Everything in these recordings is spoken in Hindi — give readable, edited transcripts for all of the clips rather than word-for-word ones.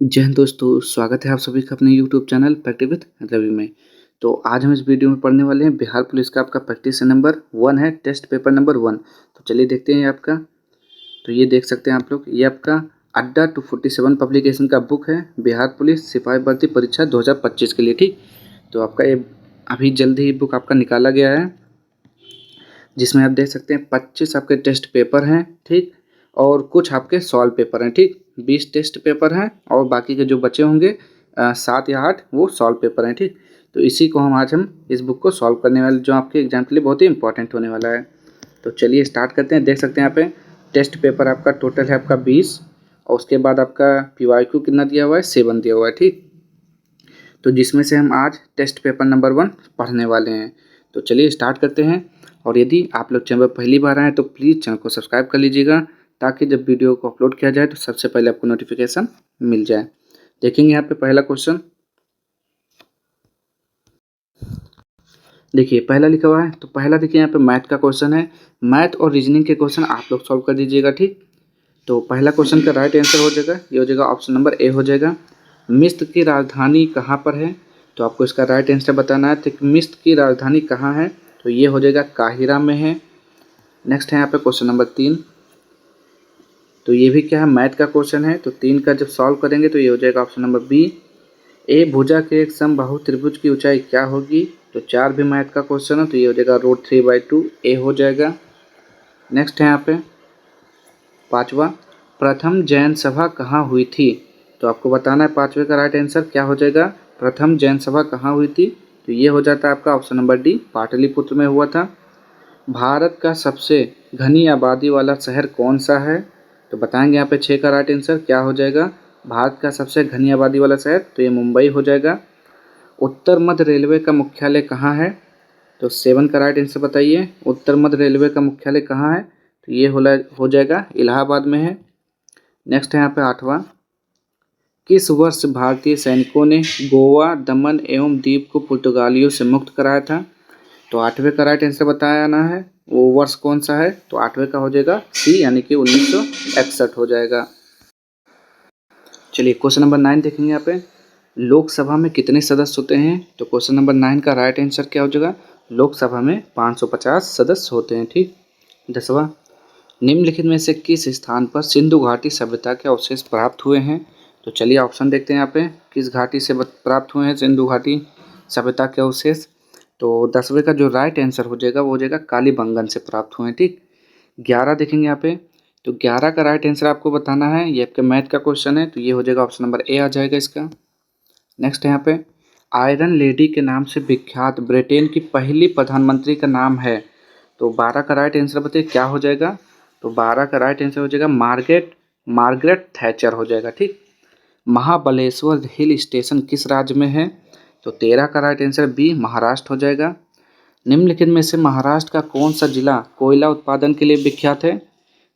जय हिंद दोस्तों, स्वागत है आप सभी का अपने YouTube channel practice with Ravi में। तो आज हम इस वीडियो में पढ़ने वाले हैं बिहार पुलिस का आपका प्रैक्टिस नंबर 1 है, टेस्ट पेपर नंबर 1। तो चलिए देखते हैं आपका। तो ये देख सकते हैं आप लोग, ये आपका अड्डा 247 पब्लिकेशन का बुक है, बिहार पुलिस सिपाही भर्ती परीक्षा 2025 के लिए। ठीक, तो आपका ये अभी जल्दी ही बुक आपका निकाला गया है, जिसमें आप देख सकते हैं 25 आपके टेस्ट पेपर हैं। ठीक, और कुछ आपके सॉल्व पेपर हैं। ठीक, 20 टेस्ट पेपर हैं और बाकी के जो बचे होंगे 7 या 8 वो सॉल्व पेपर हैं। ठीक, तो इसी को हम इस बुक को सॉल्व करने वाले, जो आपके एग्जाम के लिए बहुत ही इंपॉर्टेंट होने वाला है। तो चलिए स्टार्ट करते हैं। देख सकते हैं यहाँ पे टेस्ट पेपर आपका टोटल है आपका 20, और उसके बाद आपका PYQ कितना दिया हुआ है, 7 दिया हुआ है। ठीक, तो जिसमें से हम आज टेस्ट पेपर नंबर 1 पढ़ने वाले हैं। तो चलिए स्टार्ट करते हैं। और यदि आप लोग चैनल पर पहली बार आए तो प्लीज़ चैनल को सब्सक्राइब कर लीजिएगा, ताकि जब वीडियो को अपलोड किया जाए तो सबसे पहले आपको नोटिफिकेशन मिल जाए। देखेंगे यहाँ पे पहला क्वेश्चन। देखिए पहला लिखा हुआ है, तो पहला देखिए यहाँ पे मैथ का क्वेश्चन है। मैथ और रीजनिंग के क्वेश्चन आप लोग सॉल्व कर दीजिएगा। ठीक, तो पहला क्वेश्चन का राइट आंसर हो जाएगा, ये हो जाएगा ऑप्शन नंबर ए हो जाएगा। मिस्र की राजधानी कहाँ पर है? तो आपको इसका राइट आंसर बताना है। तो मिस्र की राजधानी कहाँ है? तो ये हो जाएगा काहिरा में है। नेक्स्ट है यहाँ पे क्वेश्चन नंबर 3। तो ये भी क्या है, मैथ का क्वेश्चन है। तो 3 का जब सॉल्व करेंगे तो ये हो जाएगा ऑप्शन नंबर बी। ए भुजा के एक समबाहु त्रिभुज की ऊंचाई क्या होगी? तो 4 भी मैथ का क्वेश्चन है, तो ये हो जाएगा √3/2 ए हो जाएगा। नेक्स्ट है यहाँ पे 5वां, प्रथम जैन सभा कहाँ हुई थी? तो आपको बताना है 5वें का राइट आंसर क्या हो जाएगा। प्रथम जैन सभा कहाँ हुई थी? तो ये हो जाता है आपका ऑप्शन नंबर डी, पाटलिपुत्र में हुआ था। भारत का सबसे घनी आबादी वाला शहर कौन सा है? तो बताएंगे यहाँ पे 6 का राइट आंसर क्या हो जाएगा। भारत का सबसे घनी आबादी वाला शहर, तो ये मुंबई हो जाएगा। उत्तर मध्य रेलवे का मुख्यालय कहाँ है? तो 7 का राइट आंसर बताइए, उत्तर मध्य रेलवे का मुख्यालय कहाँ है? तो ये हो जाएगा इलाहाबाद में है। नेक्स्ट है यहाँ पे 8वां, किस वर्ष भारतीय सैनिकों ने गोवा, दमन एवं दीव को पुर्तगालियों से मुक्त कराया था? तो 8वें का राइट आंसर बताना है, वो वर्ष कौन सा है? तो 8वें का हो जाएगा सी, यानी कि 1961 हो जाएगा। चलिए क्वेश्चन नंबर 9 देखेंगे यहाँ पे, लोकसभा में कितने सदस्य होते हैं? तो क्वेश्चन नंबर 9 का राइट आंसर क्या हो जाएगा, लोकसभा में 550 सदस्य होते हैं। ठीक, 10वां, निम्नलिखित में से किस स्थान पर सिंधु घाटी सभ्यता के अवशेष प्राप्त हुए हैं? तो चलिए ऑप्शन देखते हैं यहाँ पे, किस घाटी से प्राप्त हुए हैं सिंधु घाटी सभ्यता के अवशेष। तो 10वें का जो राइट आंसर हो जाएगा वो हो जाएगा कालीबंगन से प्राप्त हुए हैं। ठीक, 11 देखेंगे यहाँ पे, तो 11 का राइट आंसर आपको बताना है, ये आपके मैथ का क्वेश्चन है, तो ये हो जाएगा ऑप्शन नंबर ए आ जाएगा इसका। नेक्स्ट है यहाँ पे, आयरन लेडी के नाम से विख्यात ब्रिटेन की पहली प्रधानमंत्री का नाम है। तो 12 का राइट आंसर बताइए क्या हो जाएगा। तो 12 का राइट आंसर हो जाएगा मार्गरेट थैचर हो जाएगा। ठीक, महाबलेश्वर हिल स्टेशन किस राज्य में है? तो 13 का राइट आंसर बी, महाराष्ट्र हो जाएगा। निम्नलिखित में से महाराष्ट्र का कौन सा जिला कोयला उत्पादन के लिए विख्यात है?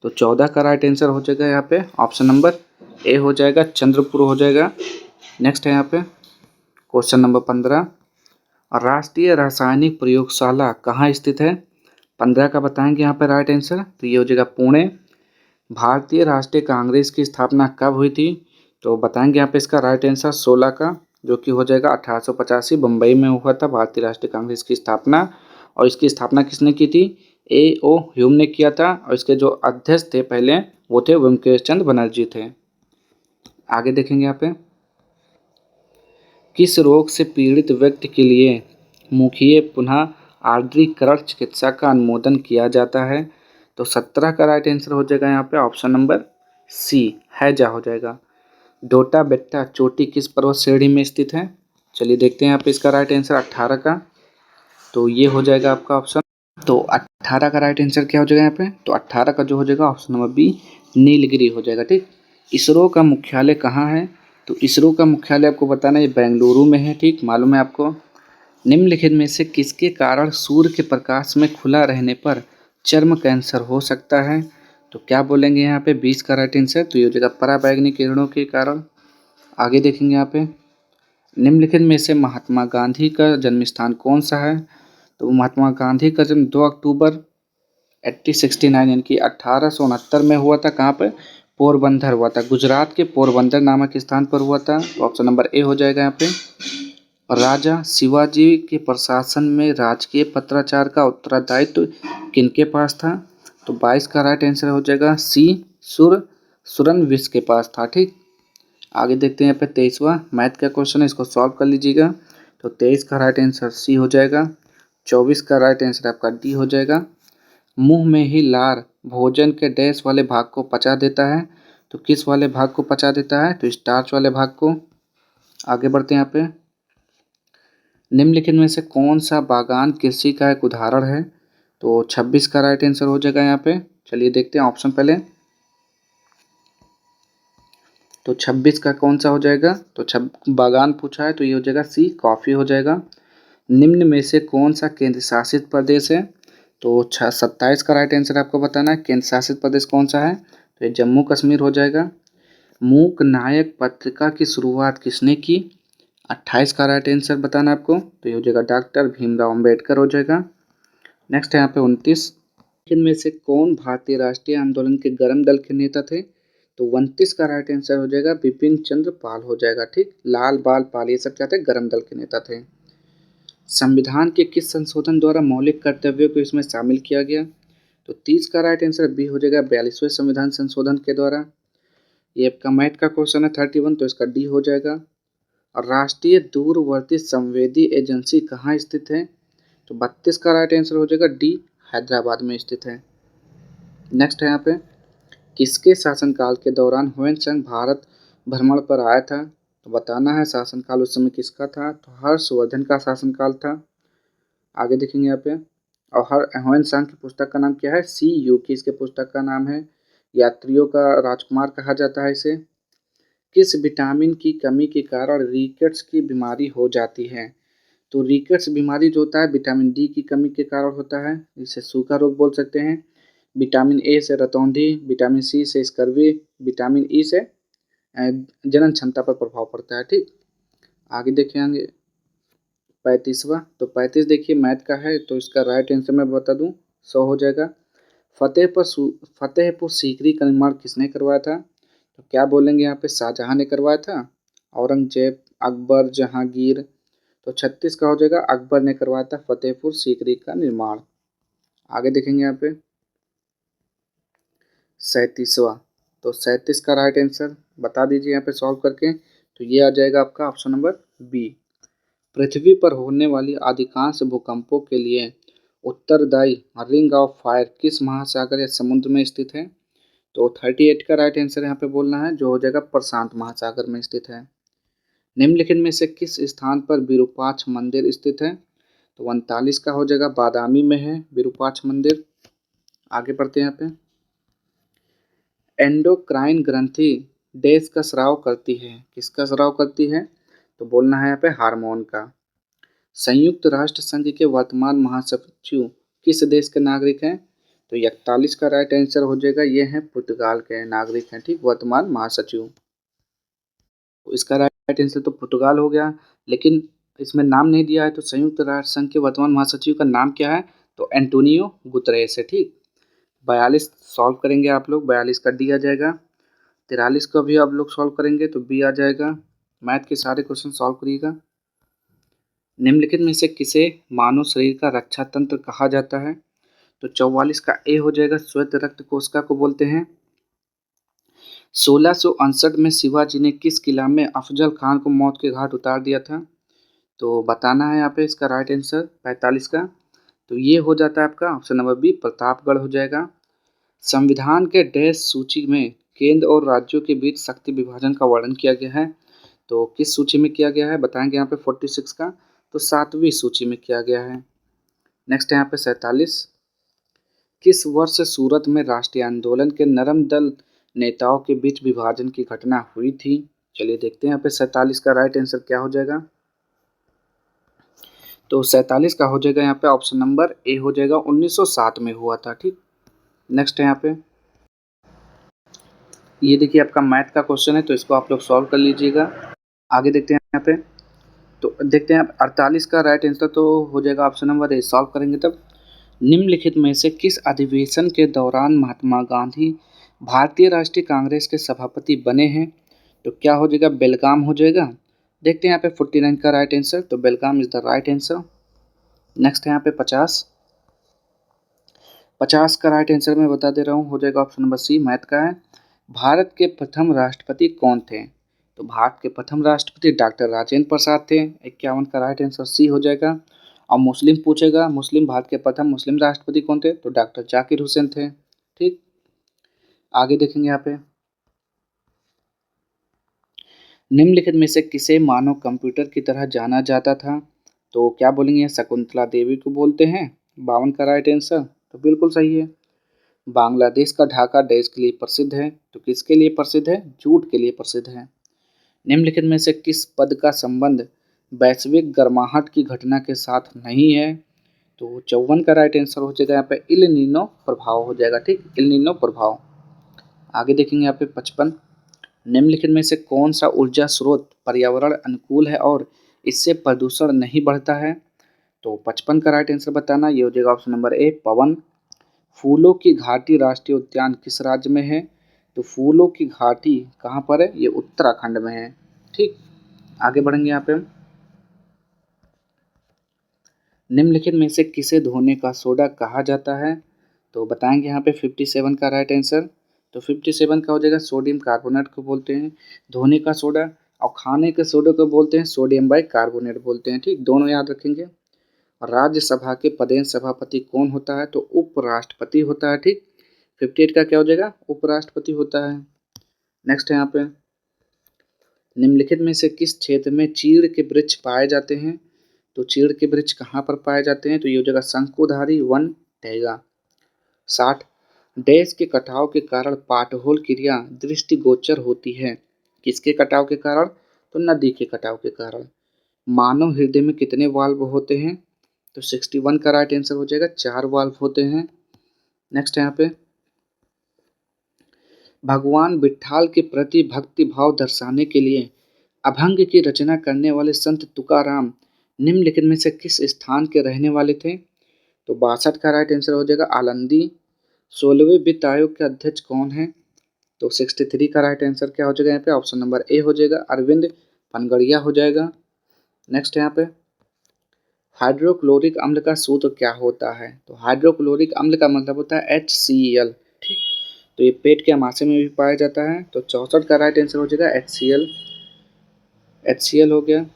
तो 14 का राइट आंसर हो जाएगा यहाँ पे ऑप्शन नंबर ए हो जाएगा, चंद्रपुर हो जाएगा। नेक्स्ट है यहाँ पे क्वेश्चन नंबर 15, राष्ट्रीय रासायनिक प्रयोगशाला कहाँ स्थित है? 15 का बताएंगे यहाँ पे राइट आंसर, तो ये हो जाएगा पुणे। भारतीय राष्ट्रीय कांग्रेस की स्थापना कब हुई थी? तो बताएंगे यहाँ पे इसका राइट आंसर 16 का, जो कि हो जाएगा 1885 बम्बई में हुआ था भारतीय राष्ट्रीय कांग्रेस की स्थापना। और इसकी स्थापना किसने की थी? A.O. ह्यूम ने किया था, और इसके जो अध्यक्ष थे पहले वो थे बंकिम चंद्र बनर्जी थे। आगे देखेंगे यहाँ पे, किस रोग से पीड़ित व्यक्ति के लिए मुखीय पुनः आर्द्रीकरण चिकित्सा का अनुमोदन किया जाता है? तो 17 का राइट आंसर हो जाएगा यहाँ पे ऑप्शन नंबर सी, हैजा हो जाएगा। डोटा बेट्टा चोटी किस पर्वत श्रेणी में स्थित है? चलिए देखते हैं यहाँ पे इसका राइट आंसर 18 का, तो ये हो जाएगा आपका ऑप्शन। तो 18 का राइट आंसर क्या हो जाएगा यहाँ पे? तो 18 का जो हो जाएगा ऑप्शन नंबर बी, नीलगिरी हो जाएगा। ठीक, इसरो का मुख्यालय कहाँ है? तो इसरो का मुख्यालय आपको बताना है बेंगलुरु में है। ठीक, मालूम है आपको। निम्नलिखित में से किसके कारण सूर्य के प्रकाश में खुला रहने पर चर्म कैंसर हो सकता है? तो क्या बोलेंगे यहाँ पे 20 का राइट आंसर, तो ये हो जाएगा पराबैंगनी किरणों के कारण। आगे देखेंगे यहाँ पे, निम्नलिखित में से महात्मा गांधी का जन्म स्थान कौन सा है? तो महात्मा गांधी का जन्म 2 अक्टूबर 1869 यानी कि 1869 में हुआ था। कहाँ पे? पोरबंदर हुआ था, गुजरात के पोरबंदर नामक स्थान पर हुआ था। तो ऑप्शन नंबर ए हो जाएगा यहाँ पे। राजा शिवाजी के प्रशासन में राजकीय पत्राचार का उत्तरदायित्व किनके पास था? तो 22 का राइट आंसर हो जाएगा सी, सुरनविश के पास था। ठीक, आगे देखते हैं यहाँ पे 23वां मैथ का क्वेश्चन है, इसको सॉल्व कर लीजिएगा। तो 23 का राइट आंसर सी हो जाएगा। 24 का राइट आंसर आपका डी हो जाएगा। मुंह में ही लार भोजन के डैश वाले भाग को पचा देता है, तो किस वाले भाग को पचा देता है? तो स्टार्च वाले भाग को। आगे बढ़ते हैं यहाँ पे। निम्नलिखित में से कौन सा बागान कृषि का एक उदाहरण है? तो 26 का राइट आंसर हो जाएगा यहाँ पे। चलिए देखते हैं ऑप्शन पहले। तो 26 का कौन सा हो जाएगा? तो बागान पूछा है तो ये हो जाएगा सी, कॉफ़ी हो जाएगा। निम्न में से कौन सा केंद्र शासित प्रदेश है? तो 27 का राइट आंसर आपको बताना है, केंद्र शासित प्रदेश कौन सा है? तो ये जम्मू कश्मीर हो जाएगा। मूक नायक पत्रिका की शुरुआत किसने की? 28 का राइट आंसर बताना है आपको, तो ये हो जाएगा डॉक्टर भीमराव अम्बेडकर हो जाएगा। नेक्स्ट है यहाँ पे 29, इनमें से कौन भारतीय राष्ट्रीय आंदोलन के गर्म दल के नेता थे? तो 29 का राइट आंसर हो जाएगा बिपिन चंद्र पाल हो जाएगा। ठीक, लाल बाल पाल ये सब क्या थे? गर्म दल के नेता थे। संविधान के किस संशोधन द्वारा मौलिक कर्तव्यों को इसमें शामिल किया गया? तो 30 का राइट आंसर बी हो जाएगा 42वें संविधान संशोधन के द्वारा। ये आपका मैथ का क्वेश्चन है 31, तो इसका डी हो जाएगा। और राष्ट्रीय दूरवर्ती संवेदी एजेंसी कहाँ स्थित है? तो 32 का राइट आंसर हो जाएगा डी, हैदराबाद में स्थित है। नेक्स्ट है यहाँ पे, किसके शासनकाल के दौरान ह्वेन-त्सांग भारत भ्रमण पर आया था? तो बताना है शासनकाल उस समय किसका था? तो हर्षवर्धन का शासनकाल था। आगे देखेंगे यहाँ पे, और ह्वेन-त्सांग की पुस्तक का नाम क्या है? सी यू की इसके पुस्तक का नाम है। यात्रियों का राजकुमार कहा जाता है इसे। किस विटामिन की कमी के कारण रिकेट्स की बीमारी हो जाती है? तो रिकेट्स बीमारी जो होता है विटामिन डी की कमी के कारण होता है, इसे सूखा रोग बोल सकते हैं। विटामिन ए से रतौंधी, विटामिन सी से स्कर्वी, विटामिन ई से जनन क्षमता पर प्रभाव पड़ता है। ठीक, आगे देखेंगे 35वां। तो 35 देखिए मैथ का है, तो इसका राइट आंसर मैं बता दूं 100 हो जाएगा। फतेहपुर सीकरी का निर्माण किसने करवाया था? तो क्या बोलेंगे यहाँ पे? शाहजहां ने करवाया था, औरंगजेब, अकबर, जहांगीर। तो 36 का हो जाएगा अकबर ने करवाया था फतेहपुर सीकरी का निर्माण। आगे देखेंगे यहाँ पे 37वां। तो 37 का राइट आंसर बता दीजिए यहाँ पे सॉल्व करके। तो ये आ जाएगा आपका ऑप्शन नंबर बी। पृथ्वी पर होने वाली अधिकांश भूकंपों के लिए उत्तरदायी रिंग ऑफ फायर किस महासागर या समुद्र में स्थित है? तो 38 का राइट आंसर यहाँ पे बोलना है, जो हो जाएगा प्रशांत महासागर में स्थित है। निम्नलिखित में से किस स्थान पर विरूपाक्ष मंदिर स्थित है? तो 39 का हो जाएगा बादामी में है विरूपाक्ष मंदिर। आगे बढ़ते हैं यहाँ पे, एंडोक्राइन ग्रंथि डैश का स्राव करती है? किसका स्राव करती है? तो बोलना है यहाँ पे हार्मोन का। संयुक्त राष्ट्र संघ के वर्तमान महासचिव किस देश के नागरिक हैं? तो 41 का राइट आंसर हो जाएगा, ये हैं पुर्तगाल के नागरिक हैं। ठीक, वर्तमान महासचिव। तो इसका राइट आंसर तो पुर्तगाल हो गया, लेकिन इसमें नाम नहीं दिया है, तो संयुक्त राष्ट्र संघ के वर्तमान महासचिव का नाम क्या है? तो एंटोनियो गुतरेस है। ठीक, 42 सॉल्व करेंगे आप लोग, 42 का डी आ जाएगा। 43 का भी आप लोग सॉल्व करेंगे तो बी आ जाएगा। मैथ के सारे क्वेश्चन सॉल्व करिएगा। निम्नलिखित में से किसे मानव शरीर का रक्षा तंत्र कहा जाता है? तो 44 का ए हो जाएगा श्वेत रक्त कोशिका को बोलते हैं। 1659 में शिवाजी ने किस किला में अफजल खान को मौत के घाट उतार दिया था? तो बताना है यहाँ पे इसका राइट आंसर 45 का। तो ये हो जाता है आपका ऑप्शन नंबर बी, प्रतापगढ़ हो जाएगा। संविधान के डैश सूची में केंद्र और राज्यों के बीच शक्ति विभाजन का वर्णन किया गया है? तो किस सूची में किया गया है बताएंगे यहाँ पे 46 का। तो 7वीं सूची में किया गया है। नेक्स्ट है यहाँ पे 47, किस वर्ष सूरत में राष्ट्रीय आंदोलन के नरम दल नेताओं के बीच विभाजन की घटना हुई थी? चलिए देखते हैं यहाँ पे 47 का राइट आंसर क्या हो जाएगा। तो 47 का हो जाएगा यहाँ पे ऑप्शन नंबर ए हो जाएगा, 1907 में हुआ था। ठीक, नेक्स्ट है यहाँ पे, ये देखिए आपका मैथ का क्वेश्चन है, तो इसको आप लोग सॉल्व कर लीजिएगा। आगे देखते हैं यहाँ पे, तो देखते हैं 48 का राइट आंसर तो हो जाएगा ऑप्शन नंबर ए, सॉल्व करेंगे तब। निम्नलिखित में से किस अधिवेशन के दौरान महात्मा गांधी भारतीय राष्ट्रीय कांग्रेस के सभापति बने हैं तो क्या हो जाएगा, बेलगाम हो जाएगा। देखते हैं यहाँ पे 49 का राइट आंसर, तो Belgaum is the right answer. Next है यहाँ पे 50 का राइट आंसर मैं बता दे रहा हूँ, हो जाएगा ऑप्शन नंबर सी, मैथ का है। भारत के प्रथम राष्ट्रपति कौन थे, तो भारत के प्रथम राष्ट्रपति डॉक्टर राजेंद्र प्रसाद थे। 51 का राइट आंसर सी हो जाएगा। और मुस्लिम पूछेगा, मुस्लिम भारत के प्रथम मुस्लिम राष्ट्रपति कौन थे, तो डॉक्टर जाकिर हुसैन थे। ठीक, आगे देखेंगे यहाँ पे, निम्नलिखित में से किसे मानव कंप्यूटर की तरह जाना जाता था, तो क्या बोलेंगे, शकुंतला देवी को बोलते हैं। 52 का राइट आंसर, तो बिल्कुल सही है। बांग्लादेश का ढाका देश के लिए प्रसिद्ध है, तो किसके लिए प्रसिद्ध है, जूट के लिए प्रसिद्ध है। निम्नलिखित में से किस पद का संबंध वैश्विक गर्माहट की घटना के साथ नहीं है, तो 54 का राइट आंसर हो जाएगा यहाँ पे इल नीनो प्रभाव हो जाएगा। ठीक, इल नीनो प्रभाव। आगे देखेंगे यहाँ पे 55, निम्नलिखित में से कौन सा ऊर्जा स्रोत पर्यावरण अनुकूल है और इससे प्रदूषण नहीं बढ़ता है, तो 55 का राइट आंसर बताना, ये हो जाएगा ऑप्शन नंबर ए, पवन। फूलों की घाटी राष्ट्रीय उद्यान किस राज्य में है, तो फूलों की घाटी कहाँ पर है, ये उत्तराखंड में है। ठीक, आगे बढ़ेंगे यहाँ पे हम, निम्नलिखित में से किसे धोने का सोडा कहा जाता है, तो बताएंगे यहाँ पे 57 का राइट आंसर, तो 57 का हो जाएगा सोडियम कार्बोनेट को बोलते हैं धोने का सोडा, और खाने के सोडे को बोलते हैं सोडियम बाई कार्बोनेट बोलते हैं। ठीक, दोनों याद रखेंगे। राज्यसभा के पदेन सभापति कौन होता है, तो उपराष्ट्रपति होता है। ठीक, 58 का क्या हो जाएगा, उपराष्ट्रपति होता है। नेक्स्ट है यहाँ पे, निम्नलिखित में से किस क्षेत्र में चीड़ के वृक्ष पाए जाते हैं, तो चीड़ के वृक्ष कहाँ पर पाए जाते हैं, तो ये हो जाएगा शंकुधारी वन टहगा। 60, देश के कटाव के कारण पाटहोल क्रिया दृष्टिगोचर होती है, किसके कटाव के कारण, तो नदी के कटाव के कारण। मानव हृदय में कितने वाल्व होते हैं, तो 61 का राइट आंसर हो जाएगा, 4 वाल्व होते हैं। नेक्स्ट यहाँ पे, भगवान विट्ठाल के प्रति भक्ति भाव दर्शाने के लिए अभंग की रचना करने वाले संत तुकाराम निम्नलिखित में से किस स्थान के रहने वाले थे, तो 62 का राइट आंसर हो जाएगा आलंदी। 16वें वित्त आयोग के अध्यक्ष कौन है, तो 63 का राइट आंसर क्या हो जाएगा यहाँ पे, ऑप्शन नंबर ए हो जाएगा, अरविंद पनगड़िया हो जाएगा। नेक्स्ट यहाँ पे, हाइड्रोक्लोरिक अम्ल का सूत्र क्या होता है, तो हाइड्रोक्लोरिक अम्ल का मतलब होता है HCl। ठीक, तो ये पेट के अमाशय में भी पाया जाता है, तो 64 का राइट आंसर हो जाएगा HCl हो गया।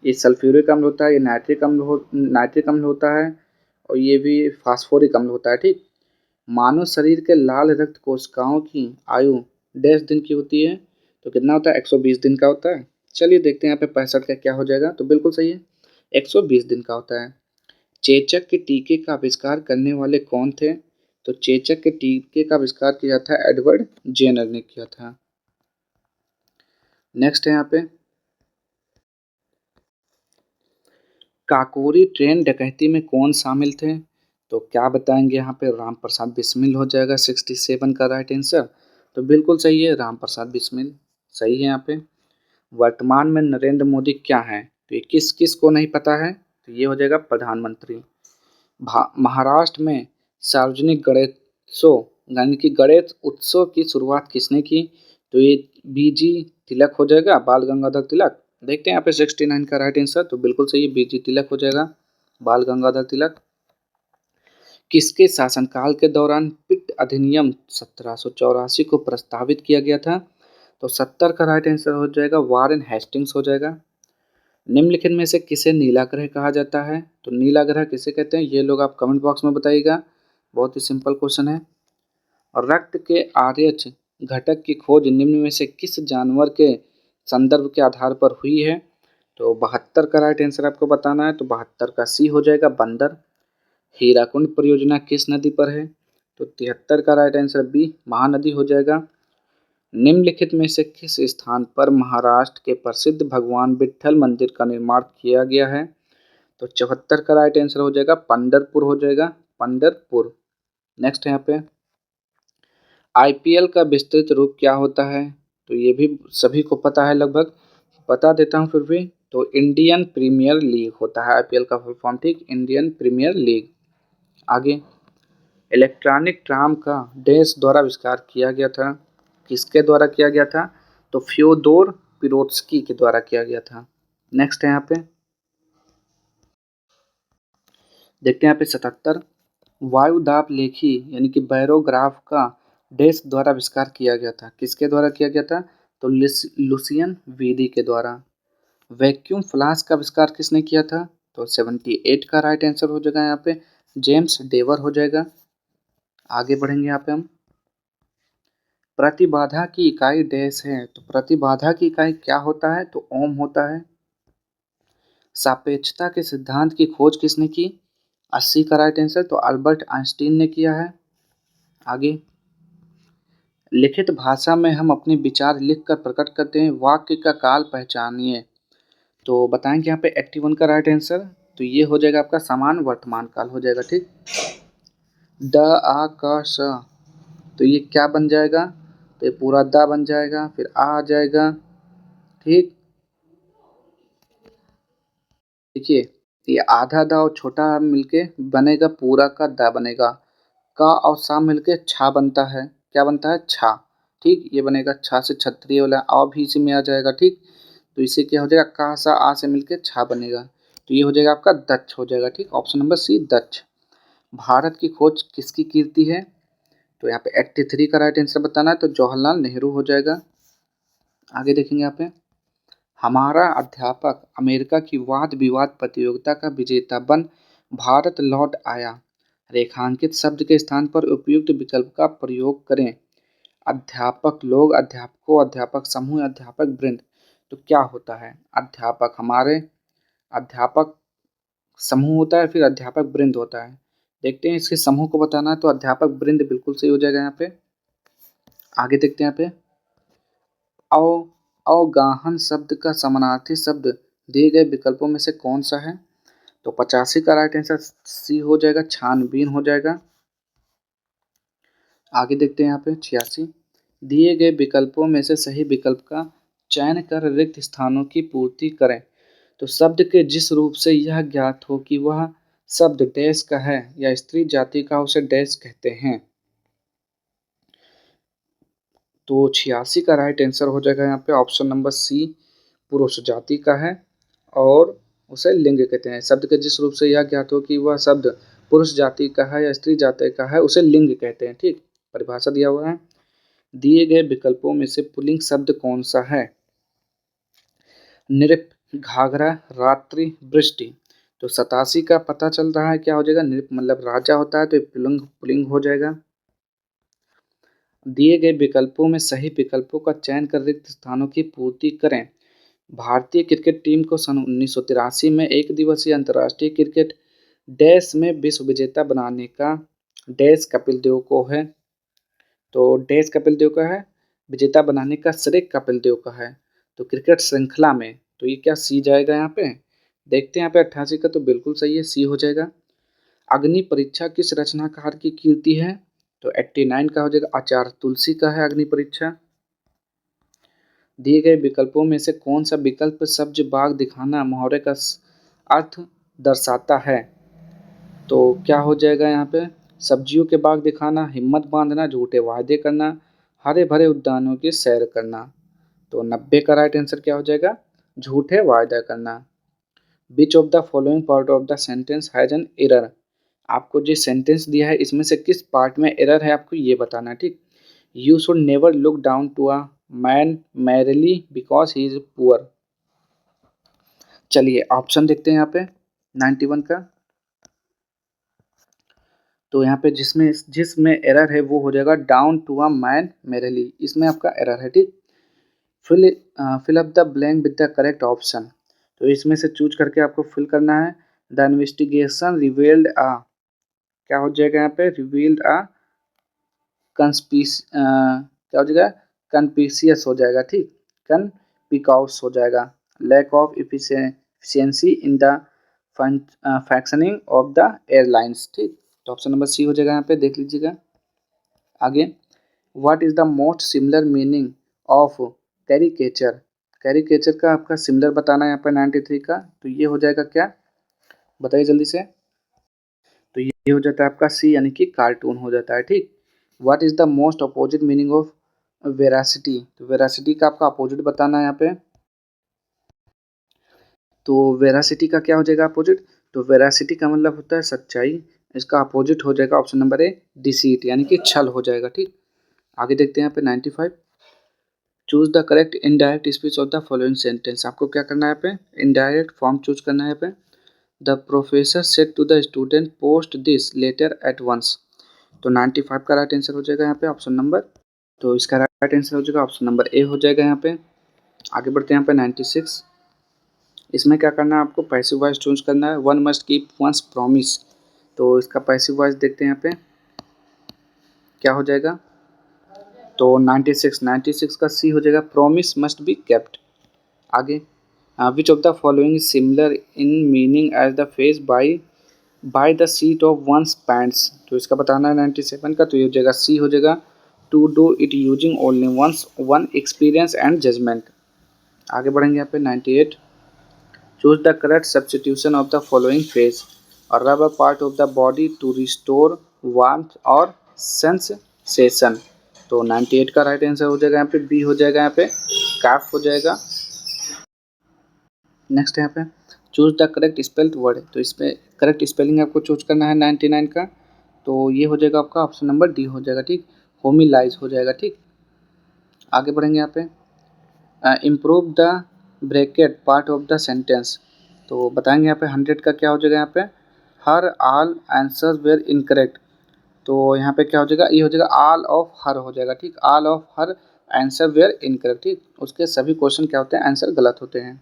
ये सल्फ्यूरिक अम्ल होता है, ये नाइट्रिक अम्ल होता है, और ये भी फास्फोरिक अम्ल होता है। ठीक, मानव शरीर के लाल रक्त कोशिकाओं की आयु 10 दिन की होती है, तो कितना होता है, 120 दिन का होता है। चलिए देखते हैं यहाँ पे 65 का क्या हो जाएगा, तो बिल्कुल सही है, 120 दिन का होता है। चेचक के टीके का आविष्कार करने वाले कौन थे, तो चेचक के टीके का आविष्कार किया था एडवर्ड जेनर ने किया था। नेक्स्ट है यहाँ पे, काकोरी ट्रेन डकैती में कौन शामिल थे, तो क्या बताएंगे यहाँ पे, राम प्रसाद बिस्मिल हो जाएगा। 67 का राइट आंसर, तो बिल्कुल सही है, राम प्रसाद बिस्मिल सही है यहाँ पे। वर्तमान में नरेंद्र मोदी क्या है, तो ये किस किस को नहीं पता है, तो ये हो जाएगा प्रधानमंत्री। महाराष्ट्र में सार्वजनिक गणेशोत्सव यानी कि गणेश उत्सव की शुरुआत किसने की, तो ये बीजी तिलक हो जाएगा, बाल गंगाधर तिलक। देखते हैं यहाँ पे 69 का राइट आंसर, तो बिल्कुल सही है, बीजी तिलक हो जाएगा, बाल गंगाधर तिलक। किसके शासनकाल के दौरान पिट अधिनियम 1784 को प्रस्तावित किया गया था, तो 70 का राइट आंसर हो जाएगा, वारेन हेस्टिंग्स हो जाएगा। निम्नलिखित में से किसे नीला ग्रह कहा जाता है, तो नीला ग्रह किसे कहते हैं, ये लोग आप कमेंट बॉक्स में बताइएगा, बहुत ही सिंपल क्वेश्चन है। और रक्त के आर्यच घटक की खोज निम्न में से किस जानवर के संदर्भ के आधार पर हुई है, तो 72 का राइट आंसर आपको बताना है, तो 72 का सी हो जाएगा, बंदर। हीराकुंड परियोजना किस नदी पर है, तो 73 का राइट आंसर बी, महानदी हो जाएगा। निम्नलिखित में से किस स्थान पर महाराष्ट्र के प्रसिद्ध भगवान विट्ठल मंदिर का निर्माण किया गया है, तो 74 का राइट आंसर हो जाएगा, पंढरपुर हो जाएगा, पंढरपुर। नेक्स्ट है यहाँ पे, IPL का विस्तृत रूप क्या होता है, तो ये भी सभी को पता है लगभग, बता देता हूँ फिर भी, तो इंडियन प्रीमियर लीग होता है IPL का फुल फॉर्म। ठीक, इंडियन प्रीमियर लीग। आगे, इलेक्ट्रॉनिक ट्राम का डैश द्वारा आविष्कार किया गया था? किसके द्वारा किया गया था? तो फ्योदोर पिरोत्स्की के द्वारा किया गया था। नेक्स्ट है यहाँ पे, देखते हैं यहाँ पे 77, वायुदाब लेखी यानी कि बैरोग्राफ का डैश द्वारा आविष्कार किया गया था? किसके द्वारा किया गया था? तो लुसियन वीदी के द्वारा। वैक्यूम फ्लास्क का आविष्कार किसने किया था? तो 78 का राइट आंसर हो जाएगा यहाँ पे जेम्स डेवर हो जाएगा। आगे बढ़ेंगे यहाँ पे हम, प्रतिबाधा की इकाई डैश है? तो प्रतिबाधा की इकाई क्या होता है? तो ओम होता है। सापेक्षता के सिद्धांत की खोज किसने की? 80 का राइट आंसर तो अल्बर्ट आइंस्टीन ने किया है। आगे, लिखित भाषा में हम अपने विचार लिखकर प्रकट करते हैं, वाक्य का काल पहचानिए। तो बताएंगे यहाँ पे 81 का राइट आंसर, तो ये हो जाएगा आपका समान वर्तमान काल हो जाएगा। ठीक, ड आ क स, तो ये क्या बन जाएगा? तो ये पूरा दा बन जाएगा, फिर आ जाएगा। ठीक, देखिए ये आधा दा और छोटा आ मिलके बनेगा पूरा का दा बनेगा। का और सा मिलके छा बनता है, क्या बनता है? छा। ठीक, ये बनेगा छा से क्षत्रिय वाला आ भी इसी में आ जाएगा। ठीक, तो इसे क्या हो जाएगा? का सा आ से मिलके छा बनेगा, तो ये हो जाएगा आपका दक्ष हो जाएगा। ठीक, ऑप्शन नंबर सी दक्ष। भारत की खोज किसकी कीर्ति है? तो यहाँ पे 83 का राइट आंसर बताना है, तो जवाहरलाल नेहरू हो जाएगा। आगे देखेंगे यहाँ पे, हमारा अध्यापक अमेरिका की वाद विवाद प्रतियोगिता का विजेता बन भारत लौट आया। रेखांकित शब्द के स्थान पर उपयुक्त विकल्प का प्रयोग करें। अध्यापक लोग, अध्यापकों, अध्यापक समूह, अध्यापक वृंद। तो क्या होता है? अध्यापक हमारे, अध्यापक समूह होता है, फिर अध्यापक वृंद होता है। देखते हैं इसके समूह को बताना है, तो अध्यापक वृंद बिल्कुल सही हो जाएगा यहाँ पे। आगे देखते हैं यहाँ पे, अव अवगाहन शब्द का समानार्थी शब्द दिए गए विकल्पों में से कौन सा है? तो 85 का राइट आंसर सी हो जाएगा, छानबीन हो जाएगा। आगे देखते हैं यहाँ पे 86, दिए गए विकल्पों में से सही विकल्प का चयन कर रिक्त स्थानों की पूर्ति करें। तो शब्द के जिस रूप से यह ज्ञात हो कि वह शब्द डैश का है या स्त्री जाति का, उसे डैश कहते हैं। तो 86 का राइट आंसर हो जाएगा यहाँ पे ऑप्शन नंबर सी, पुरुष जाति का है और उसे लिंग कहते हैं। शब्द के जिस रूप से यह ज्ञात हो कि वह शब्द पुरुष जाति का है या स्त्री जाति का है, उसे लिंग कहते हैं। ठीक, परिभाषा दिया हुआ है। दिए गए विकल्पों में से पुल्लिंग शब्द कौन सा है? नृप, घाघरा, रात्रि, वृष्टि। तो 87 का पता चल रहा है क्या हो जाएगा? नृप मतलब राजा होता है, तो पुल्लिंग पुल्लिंग हो जाएगा। दिए गए विकल्पों में सही विकल्पों का चयन कर रिक्त स्थानों की पूर्ति करें। भारतीय क्रिकेट टीम को सन 1983 में एक दिवसीय अंतर्राष्ट्रीय क्रिकेट डैश में विश्व विजेता बनाने का डैश कपिल देव को है। तो डैश कपिल देव का है, विजेता बनाने का श्रेय कपिल देव का है। तो क्रिकेट श्रृंखला में, तो ये क्या सी जाएगा यहाँ पे? देखते हैं यहाँ पे 88 का, तो बिल्कुल सही है, सी हो जाएगा। अग्नि परीक्षा किस रचनाकार की कीर्ति है? तो 89 का हो जाएगा, आचार्य तुलसी का है अग्नि परीक्षा। दिए गए विकल्पों में से कौन सा विकल्प सब्ज बाग दिखाना मुहावरे का अर्थ दर्शाता है? तो क्या हो जाएगा यहाँ पे? सब्जियों के बाग दिखाना, हिम्मत बांधना, झूठे वादे करना, हरे भरे उद्यानों की सैर करना। तो 90 का राइट आंसर क्या हो जाएगा? झूठे वायदा करना। विच of the following part of the sentence has an error? आपको जो सेंटेंस दिया है इसमें से किस पार्ट में एरर है आपको ये बताना है। ठीक, you should never look down to a man merely because he is poor. चलिए ऑप्शन देखते हैं यहाँ पे 91 का, तो यहाँ पे जिसमें जिसमें एरर है वो हो जाएगा down to a man merely, इसमें आपका एरर है। ठीक, fill fill up the blank with the correct option, तो इसमें से चूज करके आपको फिल करना है। द इन्वेस्टिगेशन रिवेल्ड आ, क्या हो जाएगा यहाँ पे? रिवील्ड आ क्या हो जाएगा? कन्पिशियस हो जाएगा। ठीक, कन्पिकाउस हो जाएगा। Lack of efficiency in the functioning of the airlines. ठीक, तो ऑप्शन नंबर सी हो जाएगा यहाँ पे, देख लीजिएगा। आगे, what is the most similar meaning of caricature? Caricature का आपका सिमिलर बताना है यहाँ पे 93 का, तो ये हो जाएगा क्या? बताइए जल्दी से। तो ये ये हो जाता है आपका सी यानी कि कार्टून हो जाता है। ठीक। What is the most opposite meaning of veracity, तो वेरासिटी का आपका अपोजिट बताना है यहाँ पे। तो वेरासिटी का क्या हो जाएगा अपोजिट, तो वेरासिटी का मतलब होता है सच्चाई, इसका अपोजिट हो जाएगा ऑप्शन नंबर ए डिसीट यानी कि छल हो जाएगा। ठीक। आगे देखते हैं यहाँ पे 95, choose the correct indirect speech of the following sentence. आपको क्या करना है यहाँ पे, इनडायरेक्ट फॉर्म चूज करना है यहाँ पे। The professor said to the student post this letter at once, तो 95 का राइट आंसर हो जाएगा यहाँ पे ऑप्शन नंबर, तो इसका राइट आंसर हो जाएगा ऑप्शन नंबर ए हो जाएगा यहाँ पे। आगे बढ़ते हैं यहाँ पे 96, इसमें क्या करना है आपको, पैसिव वॉइस चूज करना है। One must keep once promise, तो इसका पैसिव वॉइस देखते हैं यहाँ पे क्या हो जाएगा, तो 96 का सी हो जाएगा, प्रॉमिस मस्ट बी केप्ट। आगे which of the following is similar in meaning as the face by the seat of one's pants, तो इसका बताना है 97 का, तो ये हो जाएगा सी हो जाएगा, to do it using only once one experience and judgement. आगे बढ़ेंगे यहाँ पे 98, choose the correct substitution of the following phrase, और rub a part of the body to restore warmth और सेंसेशन, तो 98 का राइट आंसर हो जाएगा यहाँ पे बी हो जाएगा यहाँ पे कैफ हो जाएगा। नेक्स्ट यहाँ पे choose the correct spelled word, तो इसमें करेक्ट स्पेलिंग आपको चूज करना है 99 का, तो ये हो जाएगा आपका ऑप्शन नंबर डी हो जाएगा। ठीक। होमिलाइज हो जाएगा। ठीक। आगे बढ़ेंगे यहाँ पे improve the bracket part of the sentence, तो बताएंगे यहाँ पे 100 का क्या हो जाएगा यहाँ पे, her all answer were incorrect, तो यहाँ पे क्या हो जाएगा, ये हो जाएगा ऑल ऑफ हर हो जाएगा। ठीक। All of her answer were incorrect, ठीक, उसके सभी क्वेश्चन क्या होते हैं, आंसर गलत होते हैं।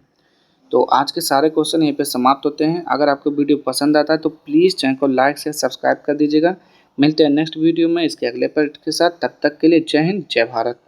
तो आज के सारे क्वेश्चन यहीं पे समाप्त होते हैं। अगर आपको वीडियो पसंद आता है तो प्लीज़ चैनल को लाइक से सब्सक्राइब कर दीजिएगा। मिलते हैं नेक्स्ट वीडियो में इसके अगले पार्ट के साथ, तब तक के लिए जय हिंद जय भारत।